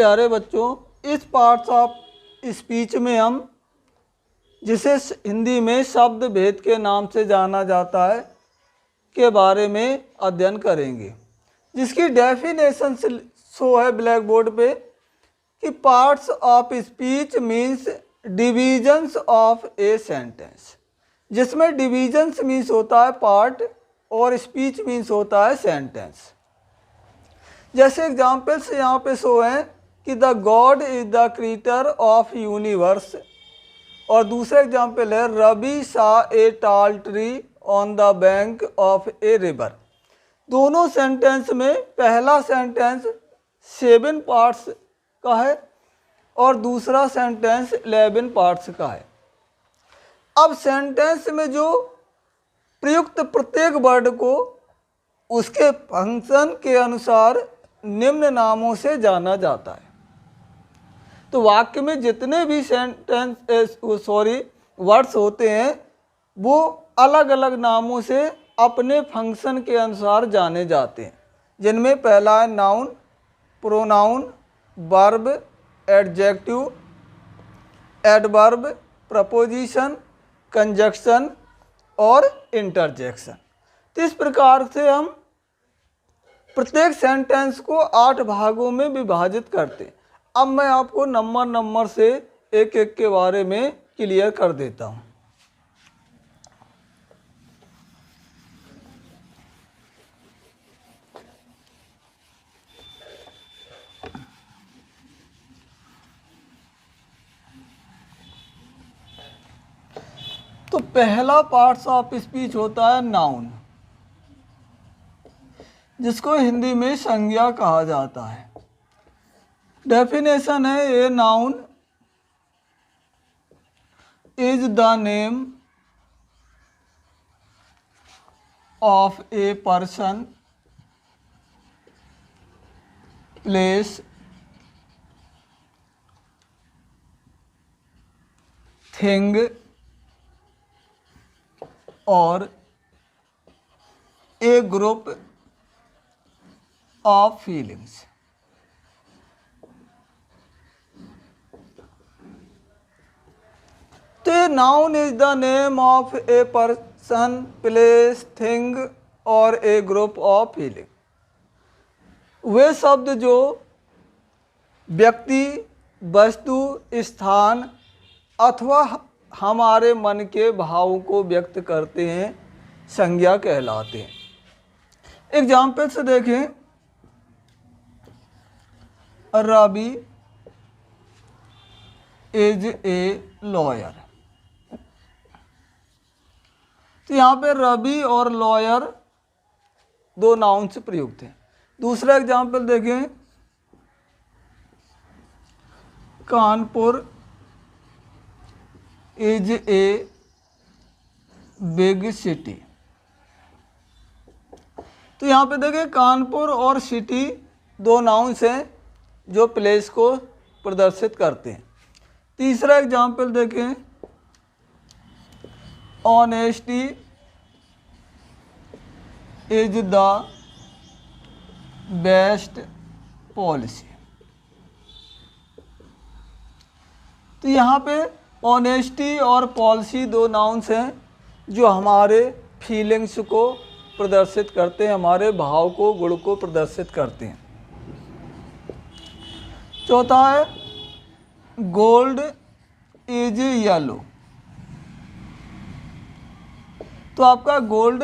प्यारे बच्चों, इस पार्ट्स ऑफ स्पीच में हम जिसे हिंदी में शब्द भेद के नाम से जाना जाता है के बारे में अध्ययन करेंगे, जिसकी डेफिनेशन शो है ब्लैक बोर्ड पे कि parts of speech means divisions of a sentence, जिसमें डिविजन्स मीन्स होता है पार्ट और स्पीच मीन्स होता है सेंटेंस। जैसे एग्जाम्पल्स यहाँ पे शो हैं कि the God is the creator of universe, और दूसरा एग्जाम्पल है रवि सा ए टाल tree on the bank of a river. दोनों सेंटेंस में पहला सेंटेंस 7 पार्ट्स का है और दूसरा सेंटेंस 11 पार्ट्स का है। अब सेंटेंस में जो प्रयुक्त प्रत्येक वर्ड को उसके फंक्शन के अनुसार निम्न नामों से जाना जाता है। तो वाक्य में जितने भी वर्ड्स होते हैं वो अलग अलग नामों से अपने फंक्शन के अनुसार जाने जाते हैं, जिनमें पहला है noun, pronoun, verb, adjective, adverb, preposition, conjunction और इंटरजेक्शन। तो इस प्रकार से हम प्रत्येक सेंटेंस को 8 भागों में विभाजित करते हैं। अब मैं आपको नंबर से एक एक के बारे में क्लियर कर देता हूँ। तो पहला पार्ट्स ऑफ स्पीच होता है नाउन, जिसको हिंदी में संज्ञा कहा जाता है। डेफिनेशन है a noun is the name of a person, place, thing और ए ग्रुप ऑफ फीलिंग्स। तो ये noun is the name of a person, place, thing और ए ग्रुप ऑफ फीलिंग। वे शब्द जो व्यक्ति, वस्तु, स्थान अथवा हमारे मन के भाव को व्यक्त करते हैं संज्ञा कहलाते हैं। एग्जाम्पल से देखें, रवि इज ए लॉयर। तो यहाँ पे रवि और लॉयर 2 नाउन से प्रयुक्त हैं। दूसरा एग्जाम्पल देखें, Kanpur is a big city. तो यहाँ पे देखें कानपुर और सिटी 2 नाउन्स हैं जो प्लेस को प्रदर्शित करते हैं। तीसरा एग्जाम्पल देखें, honesty is the best policy. तो यहाँ पे ऑनेस्टी और पॉलिसी 2 नाउन्स हैं जो हमारे फीलिंग्स को प्रदर्शित करते हैं, हमारे भाव को, गुण को प्रदर्शित करते हैं। चौथा है गोल्ड इज येलो। तो आपका गोल्ड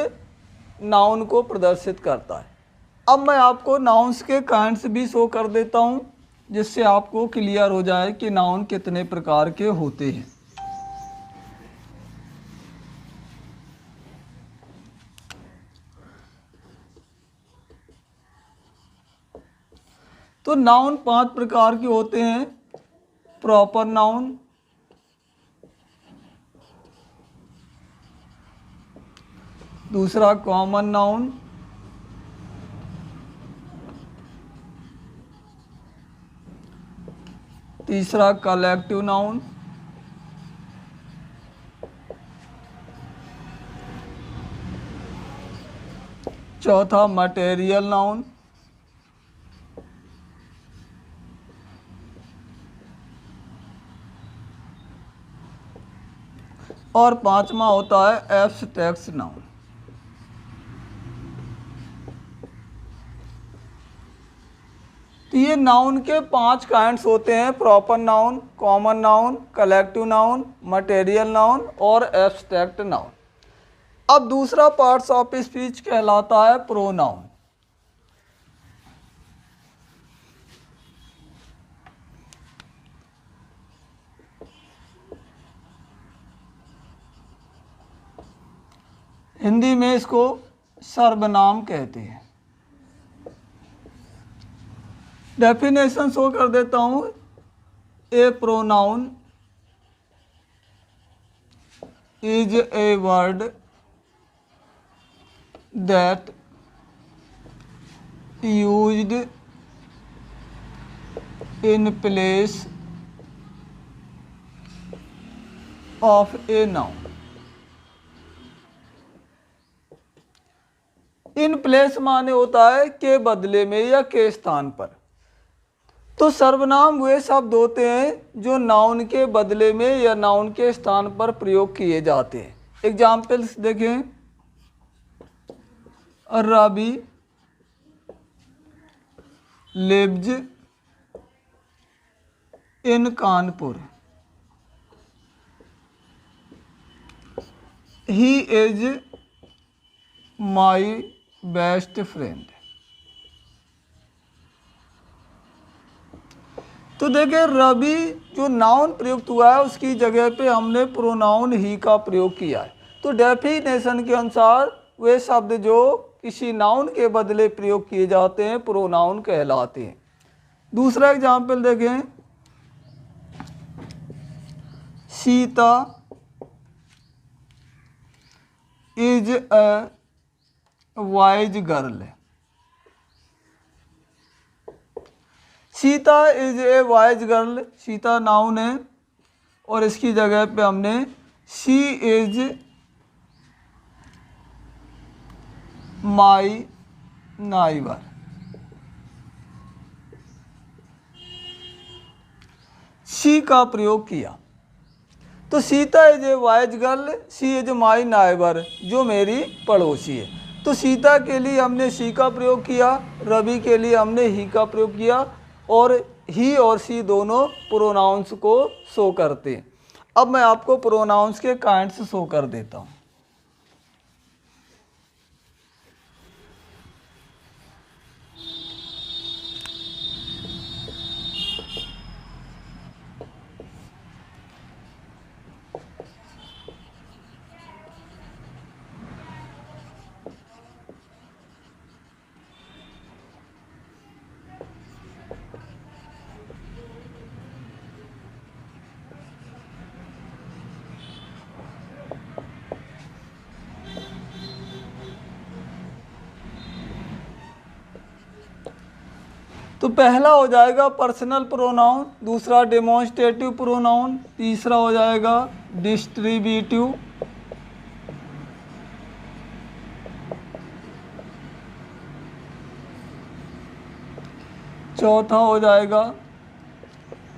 नाउन को प्रदर्शित करता है। अब मैं आपको नाउन्स के काइंड्स भी शो कर देता हूं, जिससे आपको क्लियर हो जाए कि नाउन कितने प्रकार के होते हैं। तो नाउन 5 प्रकार के होते हैं। प्रॉपर नाउन, दूसरा कॉमन नाउन, तीसरा कलेक्टिव नाउन, चौथा मटेरियल नाउन और पांचवा होता है एब्स्ट्रैक्ट नाउन। तो ये नाउन के 5 काइंड्स होते हैं, proper noun, common noun, collective noun, material noun और एब्स्ट्रैक्ट नाउन। अब दूसरा पार्ट्स ऑफ स्पीच कहलाता है प्रोनाउन। हिंदी में इसको सर्वनाम कहते हैं। डेफिनेशन शो कर देता हूं। A pronoun is a word that used in place of a noun. In place माने होता है के बदले में या के स्थान पर। तो सर्वनाम वे शब्द होते हैं जो नाउन के बदले में या नाउन के स्थान पर प्रयोग किए जाते हैं। एग्जाम्पल्स देखें, Ravi lives in Kanpur, he is my best friend. तो देखिए रवि जो नाउन प्रयुक्त हुआ है उसकी जगह पे हमने प्रोनाउन ही का प्रयोग किया है। तो डेफिनेशन के अनुसार वे शब्द जो किसी नाउन के बदले प्रयोग किए जाते हैं प्रोनाउन कहलाते हैं। दूसरा एग्जाम्पल देखें, Sita is a wise girl. Sita is a wise girl, Sita noun है और इसकी जगह पे हमने she is my neighbour. She का प्रयोग किया। तो Sita is a wise girl, she is my neighbour, जो मेरी पड़ोसी है। तो सीता के लिए हमने शी का प्रयोग किया, रवि के लिए हमने ही का प्रयोग किया और ही और सी दोनों प्रोनाउंस को शो करते हैं। अब मैं आपको प्रोनाउंस के काइंड्स शो कर देता हूँ। तो पहला हो जाएगा पर्सनल प्रोनाउन, दूसरा डेमोन्स्ट्रेटिव प्रोनाउन, तीसरा हो जाएगा डिस्ट्रीब्यूटिव, चौथा हो जाएगा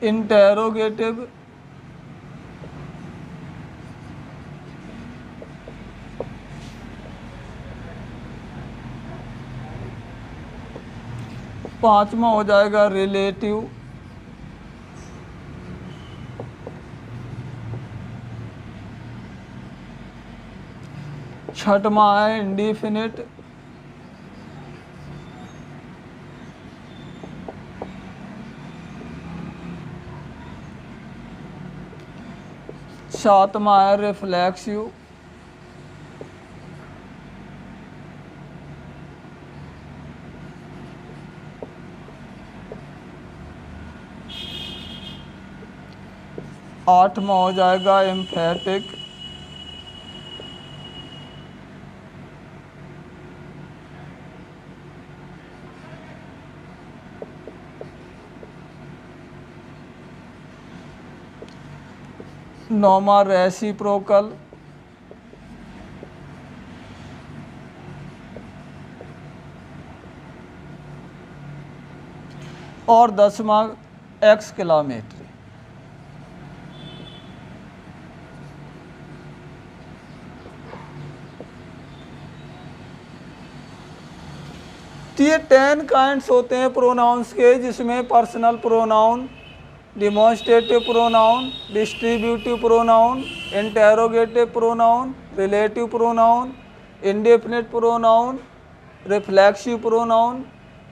इंटेरोगेटिव, पांचवा हो जाएगा रिलेटिव, छठवां है इंडिफिनिट, सातवां है रिफ्लेक्सिव, आठवां हो जाएगा एम्फेटिक, नौवां रेसिप्रोकल, और 10वां एक्सक्लामेटरी। तो ये 10 काइंड्स होते हैं प्रोनाउंस के, जिसमें personal pronoun, demonstrative pronoun, distributive pronoun, interrogative pronoun, relative pronoun, indefinite pronoun, reflexive pronoun,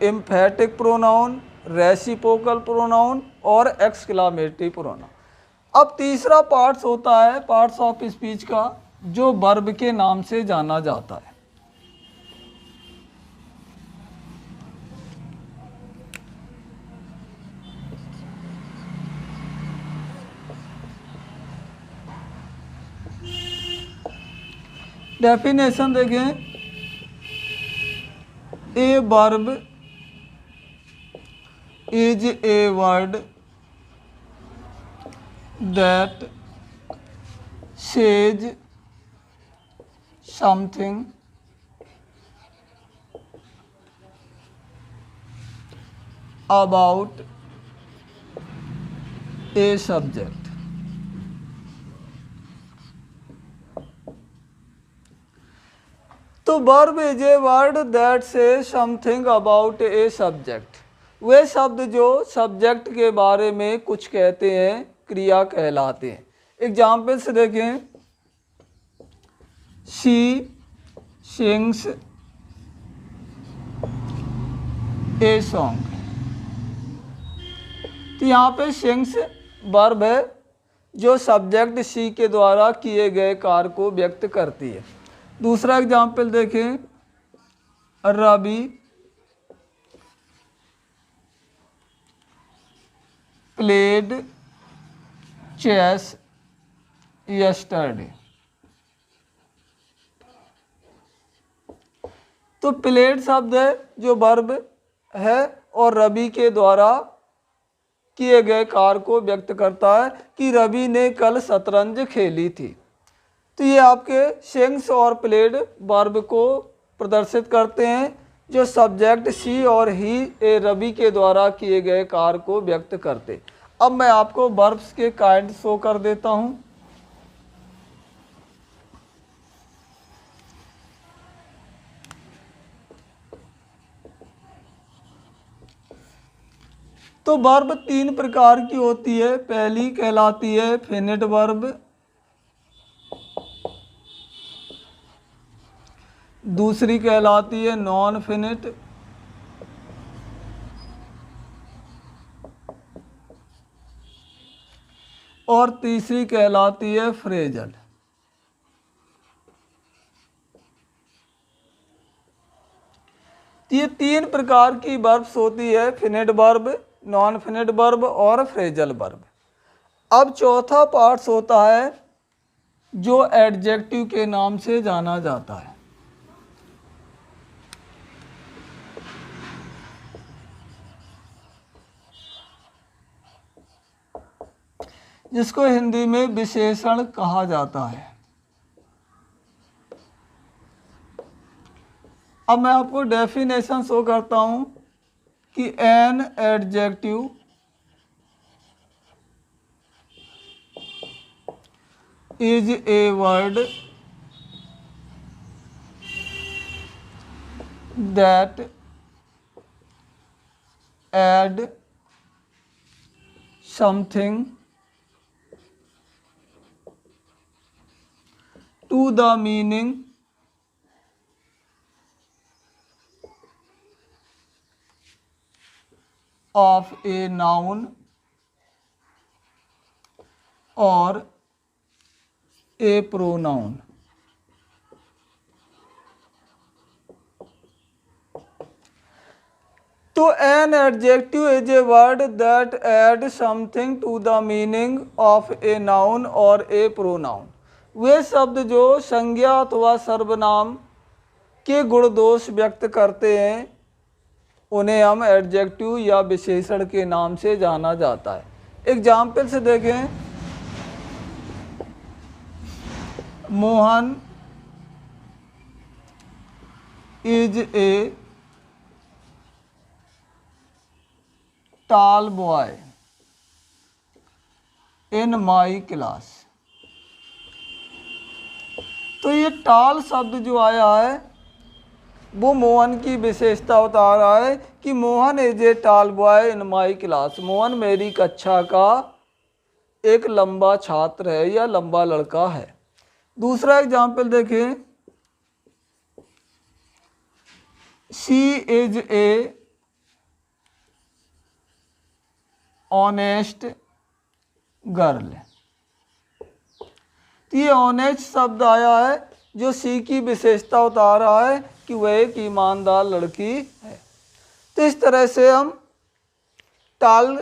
emphatic pronoun, reciprocal pronoun और एक्सक्लामेटरी प्रोनाउन। अब तीसरा पार्ट्स होता है पार्ट्स ऑफ स्पीच का, जो वर्ब के नाम से जाना जाता है। डेफिनेशन देखें, a verb is a word that says something about a subject. तो verb is a word that say something about a subject, वे शब्द जो सब्जेक्ट के बारे में कुछ कहते हैं, क्रिया कहलाते हैं। एग्जाम्पल्स देखें, शी सिंग्स ए सॉन्ग। तो यहाँ पे सिंग्स वर्ब है जो सब्जेक्ट शी के द्वारा किए गए कार्य को व्यक्त करती है। दूसरा एग्जाम्पल देखें, रवि प्लेड चेस यस्टरडे। तो प्लेड शब्द है जो वर्ब है और रवि के द्वारा किए गए कार्य को व्यक्त करता है कि रवि ने कल शतरंज खेली थी। तो ये आपके सिंग्स और प्लेड वर्ब को प्रदर्शित करते हैं जो सब्जेक्ट सी और ही ए रवि के द्वारा किए गए कार्य को व्यक्त करते। अब मैं आपको वर्ब्स के काइंड शो कर देता हूं। तो वर्ब 3 प्रकार की होती है। पहली कहलाती है फिनिट वर्ब, दूसरी कहलाती है नॉन फिनिट, और तीसरी कहलाती है फ्रेजल। ये 3 प्रकार की वर्ब्स होती है, finite verb, non finite verb और फ्रेजल वर्ब। अब चौथा पार्ट्स होता है जो एडजेक्टिव के नाम से जाना जाता है। जिसको हिंदी में विशेषण कहा जाता है। अब मैं आपको डेफिनेशन शो करता हूं कि an adjective is a word that add something to the meaning of a noun or a pronoun। तो an adjective is a word that adds something to the meaning of a noun or a pronoun। वे शब्द जो संज्ञा अथवा सर्वनाम के गुण दोष व्यक्त करते हैं उन्हें हम एडजेक्टिव या विशेषण के नाम से जाना जाता है। एग्जाम्पल से देखें, मोहन इज ए टाल बॉय इन माई क्लास। तो ये टाल शब्द जो आया है वो मोहन की विशेषता बता रहा है कि Mohan is a tall boy in my class. Mohan मेरी कक्षा का एक लंबा छात्र है या लंबा लड़का है। दूसरा एग्जाम्पल देखें, she is a honest girl. तो ये ऑनेस्ट शब्द आया है जो सी की विशेषता बता रहा है कि वह एक ईमानदार लड़की है। तो इस तरह से हम टाल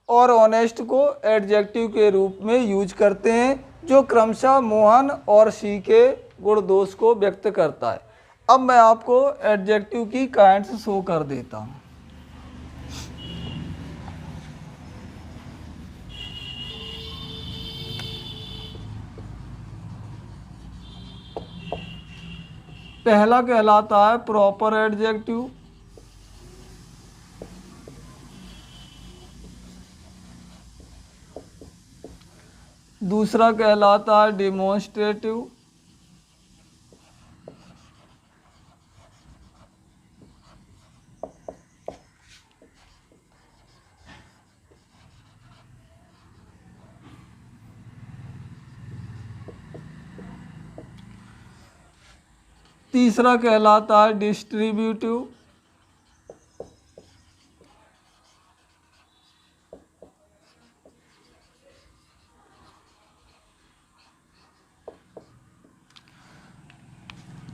और ऑनेस्ट को एडजेक्टिव के रूप में यूज करते हैं जो क्रमशः मोहन और सी के गुण दोष को व्यक्त करता है। अब मैं आपको एडजेक्टिव की काइंड्स शो कर देता हूँ। पहला कहलाता है प्रॉपर एडजेक्टिव, दूसरा कहलाता है डिमॉन्स्ट्रेटिव, तीसरा कहलाता है डिस्ट्रीब्यूटिव,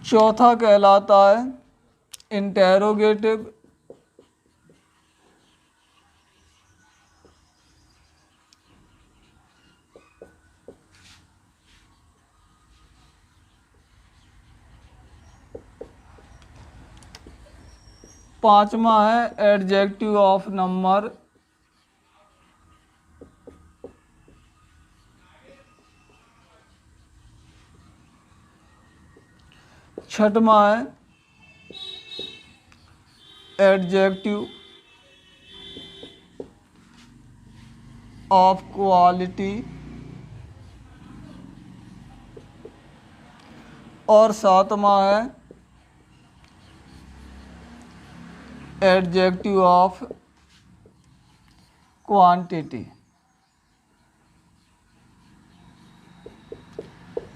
चौथा कहलाता है इंटेरोगेटिव, पांचवा है एडजेक्टिव ऑफ नंबर, छठवां है एडजेक्टिव ऑफ क्वालिटी और सातवां है एडजेक्टिव ऑफ क्वांटिटी।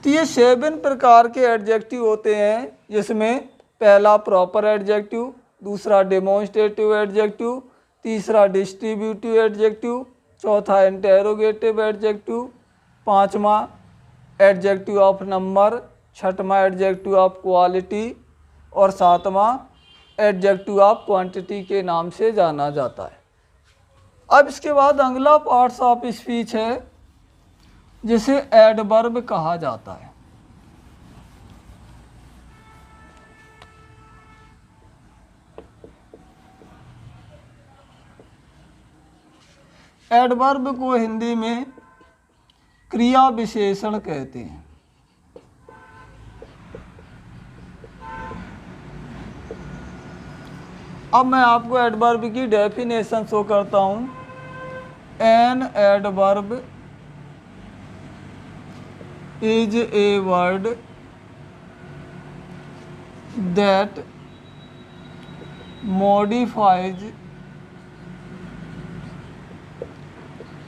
तो ये 7 प्रकार के एडजेक्टिव होते हैं जिसमें पहला प्रॉपर एडजेक्टिव, दूसरा डेमोन्स्ट्रेटिव एडजेक्टिव, तीसरा डिस्ट्रीब्यूटिव एडजेक्टिव, चौथा इंटेरोगेटिव एडजेक्टिव, पांचवा एडजेक्टिव ऑफ नंबर, छठवां एडजेक्टिव ऑफ क्वालिटी और सातवां एडजेक्टिव ऑफ क्वांटिटी के नाम से जाना जाता है। अब इसके बाद अगला पार्ट्स ऑफ स्पीच है जिसे एडवर्ब कहा जाता है। एडवर्ब को हिंदी में क्रिया विशेषण कहते हैं। अब मैं आपको एडवर्ब की डेफिनेशन शो करता हूं। An adverb is a word that modifies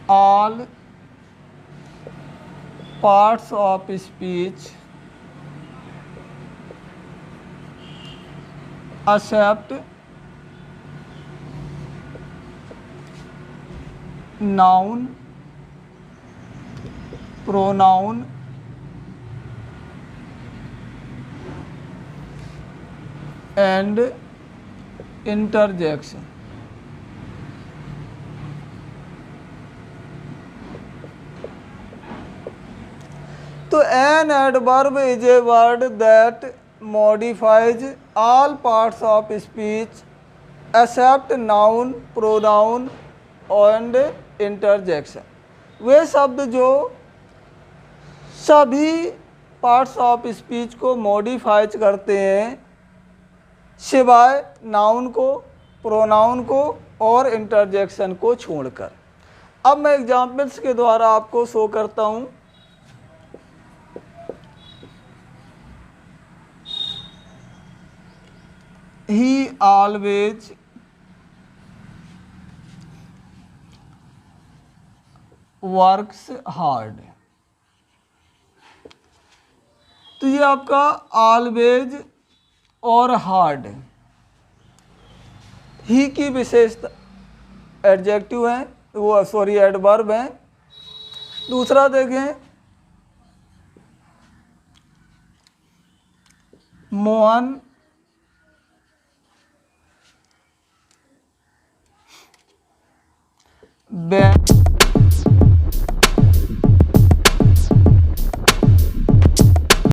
all parts of speech except noun, pronoun and interjection। तो an adverb is a word that modifies all parts of speech except noun, pronoun and interjection। वे शब्द जो सभी parts of speech को modify करते हैं सिवाय noun को, pronoun को और इंटरजेक्शन को छोड़कर। अब मैं एग्जाम्पल्स के द्वारा आपको शो करता हूं। ही ऑलवेज वर्क्स हार्ड। तो ये आपका ऑलवेज और हार्ड ही की विशेषता एडजेक्टिव है, वो सॉरी एडवर्ब है। दूसरा देखें, मोहन बैंक